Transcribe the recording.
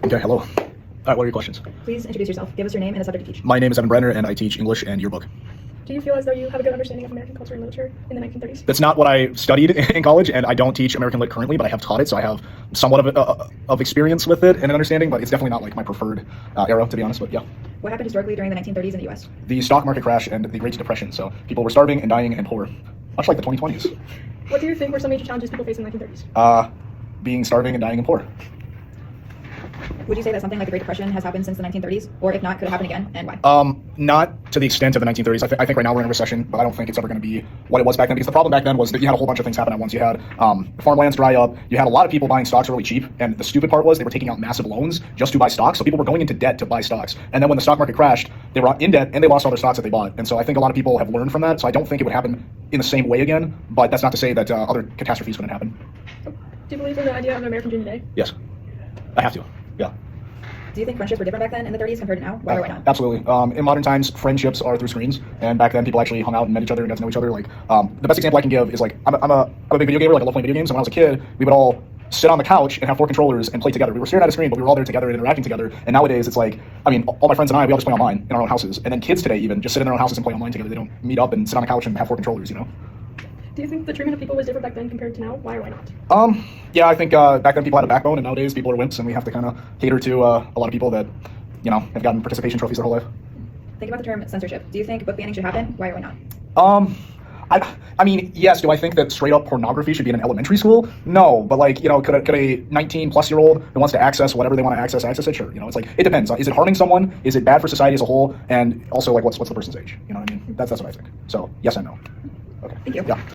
Okay, hello. All right, what are your questions? Please introduce yourself. Give us your name and the subject you teach. My name is Evan Brenner, and I teach English and yearbook. Do you feel as though you have a good understanding of American culture and literature in the 1930s? That's not what I studied in college, and I don't teach American Lit currently, but I have taught it, so I have somewhat of experience with it and an understanding, but it's definitely not like my preferred era, to be honest, but yeah. What happened historically during the 1930s in the U.S.? The stock market crash and the Great Depression, so people were starving and dying and poor, much like the 2020s. What do you think were some major challenges people faced in the 1930s? Being starving and dying and poor. Would you say that something like the Great Depression has happened since the 1930s? Or if not, could it happen again, and why? Not to the extent of the 1930s. I think right now we're in a recession, but I don't think it's ever going to be what it was back then, because the problem back then was that you had a whole bunch of things happen at once. You had farmlands dry up, you had a lot of people buying stocks really cheap, and the stupid part was they were taking out massive loans just to buy stocks, so people were going into debt to buy stocks. And then when the stock market crashed, they were in debt and they lost all their stocks that they bought. And so I think a lot of people have learned from that, so I don't think it would happen in the same way again, but that's not to say that other catastrophes wouldn't happen. Do you believe in the idea of an American dream today? Yes, I have to, yeah. Do you think friendships were different back then in the 30s compared to now? Why or why not? Absolutely. In modern times, friendships are through screens, and back then people actually hung out and met each other and got to know each other. Like the best example I can give is like I'm a big video gamer. Like I love playing video games. And when I was a kid, we would all sit on the couch and have 4 controllers and play together. We were staring at a screen, but we were all there together and interacting together. And nowadays, it's like, I mean, all my friends and I, we all just play online in our own houses. And then kids today even just sit in their own houses and play online together. They don't meet up and sit on the couch and have 4 controllers. You know. Do you think the treatment of people was different back then compared to now? Why or why not? Yeah, I think back then people had a backbone, and nowadays people are wimps, and we have to kind of cater to a lot of people that, you know, have gotten participation trophies their whole life. Think about the term censorship. Do you think book banning should happen? Why or why not? I mean, yes. Do I think that straight up pornography should be in an elementary school? No, but like, you know, could a 19-plus-year-old who wants to access whatever they want to access it? Sure. You know, it's like, it depends. Is it harming someone? Is it bad for society as a whole? And also, like, what's the person's age? You know what I mean? That's what I think. So yes and no. Okay. Thank you. Yeah.